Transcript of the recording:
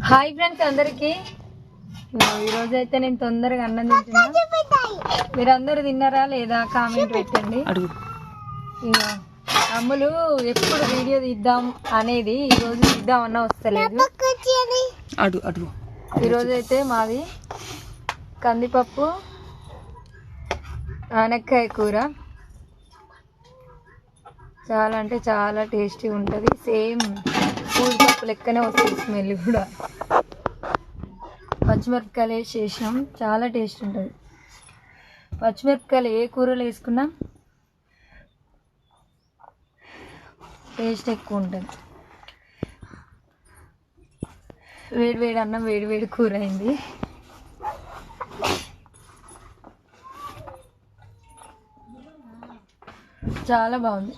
Hi friends అందరికి ఈరోజు అయితే నేను తొందరగా అన్నం తింటున్నా. మీరందరూ తిన్నారా లేదా కామెంట్ పెట్టండి. ఇక అమ్ములు ఎప్పుడు వీడియో తీద్దాం అనేది ఈరోజు తీద్దామన్నా వస్తలేదు. ఈరోజు అయితే మాది కందిపప్పు ఆనక్కాయ కూర. చాలా అంటే చాలా టేస్టీగా ఉంటుంది. సేమ్ పూడిపప్పు లెక్కనే వస్తుంది స్మెల్ కూడా. పచ్చిమిరపకాయలు వేసి చేసినాం, చాలా టేస్ట్ ఉంటుంది. పచ్చిమిరపకాయలు ఏ కూరలు వేసుకున్నా టేస్ట్ ఎక్కువ ఉంటుంది. వేడి వేడి అన్నం, వేడి వేడి కూర అయింది. చాలా బాగుంది.